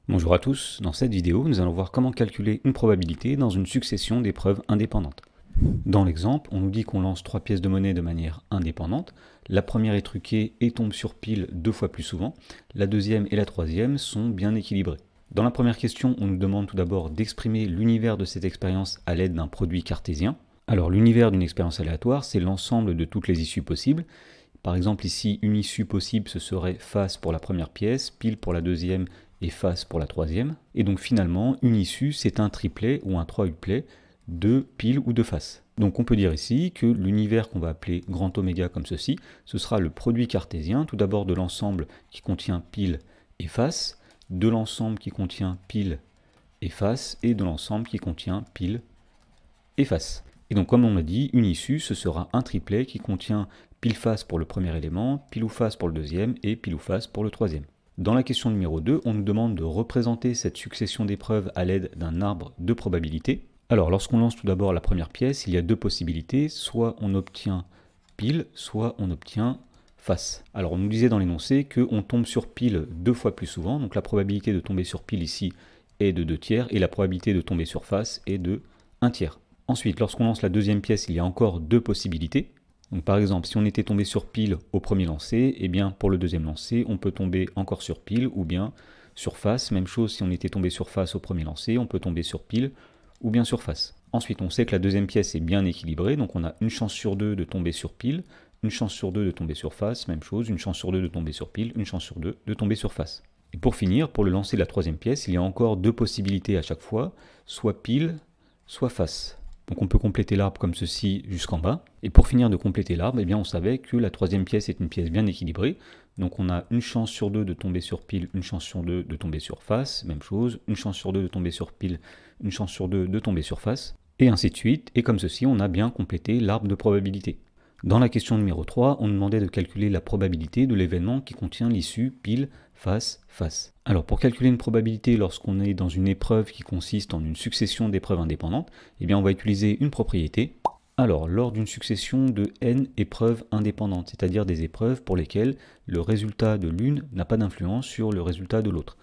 Bonjour à tous, dans cette vidéo, nous allons voir comment calculer une probabilité dans une succession d'épreuves indépendantes. Dans l'exemple, on nous dit qu'on lance 3 pièces de monnaie de manière indépendante. La première est truquée et tombe sur pile 2 fois plus souvent. La deuxième et la troisième sont bien équilibrées. Dans la première question, on nous demande tout d'abord d'exprimer l'univers de cette expérience à l'aide d'un produit cartésien. Alors l'univers d'une expérience aléatoire, c'est l'ensemble de toutes les issues possibles. Par exemple ici, une issue possible, ce serait face pour la première pièce, pile pour la deuxième et face pour la troisième. Et donc finalement, une issue, c'est un triplet ou un 3 uplet de pile ou de face. Donc on peut dire ici que l'univers qu'on va appeler grand oméga comme ceci, ce sera le produit cartésien, tout d'abord de l'ensemble qui contient pile et face, de l'ensemble qui contient pile et face, et de l'ensemble qui contient pile et face. Et donc comme on l'a dit, une issue, ce sera un triplet qui contient pile face pour le premier élément, pile ou face pour le deuxième, et pile ou face pour le troisième. Dans la question numéro 2, on nous demande de représenter cette succession d'épreuves à l'aide d'un arbre de probabilité. Alors lorsqu'on lance tout d'abord la première pièce, il y a deux possibilités, soit on obtient pile, soit on obtient face. Alors on nous disait dans l'énoncé qu'on tombe sur pile 2 fois plus souvent, donc la probabilité de tomber sur pile ici est de 2 tiers, et la probabilité de tomber sur face est de 1 tiers. Ensuite, lorsqu'on lance la deuxième pièce, il y a encore deux possibilités. Donc par exemple, si on était tombé sur pile au premier lancer, eh bien pour le deuxième lancer, on peut tomber encore sur pile ou bien sur face. Même chose, si on était tombé sur face au premier lancer, on peut tomber sur pile ou bien sur face. Ensuite, on sait que la deuxième pièce est bien équilibrée, donc on a une chance sur deux de tomber sur pile, une chance sur deux de tomber sur face, même chose, une chance sur deux de tomber sur pile, une chance sur deux de tomber sur face. Et pour finir, pour le lancer de la troisième pièce, il y a encore deux possibilités à chaque fois, soit pile, soit face. Donc on peut compléter l'arbre comme ceci jusqu'en bas. Et pour finir de compléter l'arbre, eh bien on savait que la troisième pièce est une pièce bien équilibrée. Donc on a une chance sur deux de tomber sur pile, une chance sur deux de tomber sur face, même chose, une chance sur deux de tomber sur pile, une chance sur deux de tomber sur face, et ainsi de suite. Et comme ceci, on a bien complété l'arbre de probabilité. Dans la question numéro 3, on demandait de calculer la probabilité de l'événement qui contient l'issue pile, face, face. Alors pour calculer une probabilité lorsqu'on est dans une épreuve qui consiste en une succession d'épreuves indépendantes, eh bien on va utiliser une propriété. Alors lors d'une succession de n épreuves indépendantes, c'est-à-dire des épreuves pour lesquelles le résultat de l'une n'a pas d'influence sur le résultat de l'autre.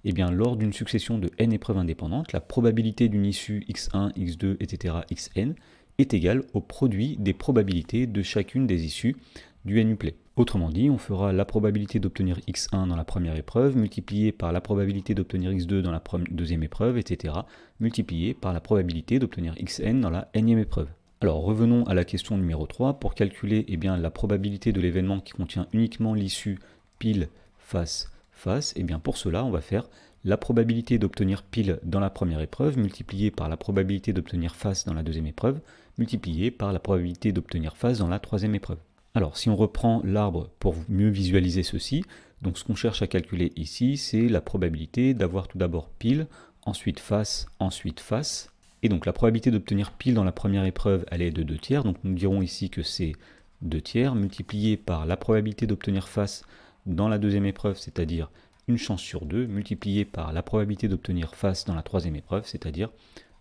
Eh bien lors d'une succession de n épreuves indépendantes, la probabilité d'une issue x1, x2, etc. xn est égale au produit des probabilités de chacune des issues du n-uplet. Autrement dit, on fera la probabilité d'obtenir x1 dans la première épreuve, multipliée par la probabilité d'obtenir x2 dans la deuxième épreuve, etc., multipliée par la probabilité d'obtenir xn dans la nème épreuve. Alors revenons à la question numéro 3. Pour calculer la probabilité de l'événement qui contient uniquement l'issue pile, face, face, et bien pour cela, on va faire la probabilité d'obtenir pile dans la première épreuve, multipliée par la probabilité d'obtenir face dans la deuxième épreuve, multipliée par la probabilité d'obtenir face dans la troisième épreuve. Alors si on reprend l'arbre pour mieux visualiser ceci, donc ce qu'on cherche à calculer ici, c'est la probabilité d'avoir tout d'abord pile, ensuite face, et donc la probabilité d'obtenir pile dans la première épreuve, elle est de 2 tiers, donc nous dirons ici que c'est 2 tiers, multiplié par la probabilité d'obtenir face dans la deuxième épreuve, c'est-à-dire une chance sur 2, multiplié par la probabilité d'obtenir face dans la troisième épreuve, c'est-à-dire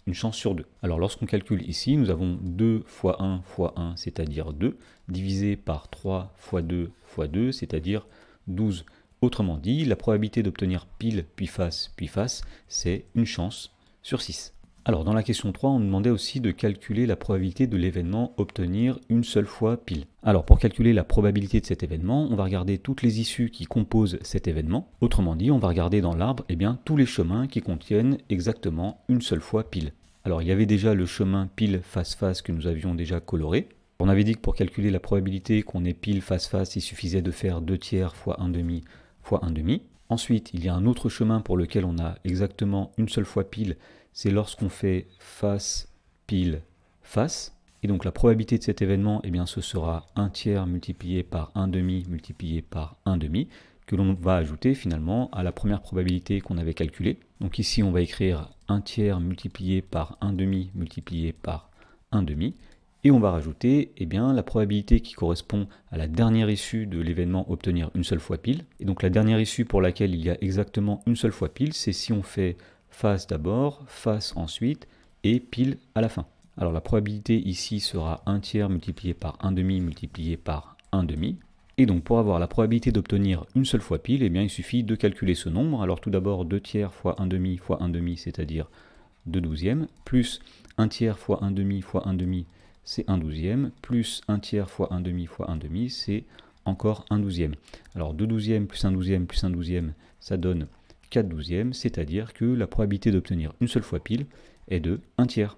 une chance sur 2. Alors lorsqu'on calcule ici, nous avons 2 fois 1 fois 1, c'est-à-dire 2, divisé par 3 fois 2 fois 2, c'est-à-dire 12. Autrement dit, la probabilité d'obtenir pile puis face, c'est une chance sur 6. Alors dans la question 3, on demandait aussi de calculer la probabilité de l'événement obtenir une seule fois pile. Alors pour calculer la probabilité de cet événement, on va regarder toutes les issues qui composent cet événement. Autrement dit, on va regarder dans l'arbre tous les chemins qui contiennent exactement une seule fois pile. Alors il y avait déjà le chemin pile face-face que nous avions déjà coloré. On avait dit que pour calculer la probabilité qu'on ait pile face-face, il suffisait de faire 2 tiers fois 1 demi fois 1 demi. Ensuite, il y a un autre chemin pour lequel on a exactement une seule fois pile, c'est lorsqu'on fait face, pile, face. Et donc la probabilité de cet événement, ce sera 1 tiers multiplié par 1 demi multiplié par 1 demi, que l'on va ajouter finalement à la première probabilité qu'on avait calculée. Donc ici, on va écrire 1 tiers multiplié par 1 demi multiplié par 1 demi. Et on va rajouter la probabilité qui correspond à la dernière issue de l'événement obtenir une seule fois pile. Et donc la dernière issue pour laquelle il y a exactement une seule fois pile, c'est si on fait face d'abord, face ensuite, et pile à la fin. Alors la probabilité ici sera 1 tiers multiplié par 1 demi multiplié par 1 demi. Et donc pour avoir la probabilité d'obtenir une seule fois pile, eh bien, il suffit de calculer ce nombre. Alors tout d'abord 2 tiers fois 1 demi fois 1 demi, c'est-à-dire 2 douzièmes, plus 1 tiers fois 1 demi fois 1 demi, c'est 1 douzième, plus 1 tiers fois 1 demi fois 1 demi, c'est encore 1 douzième. Alors 2 douzièmes plus 1 douzième plus 1 douzième, ça donne 4 douzièmes, c'est-à-dire que la probabilité d'obtenir une seule fois pile est de 1 tiers.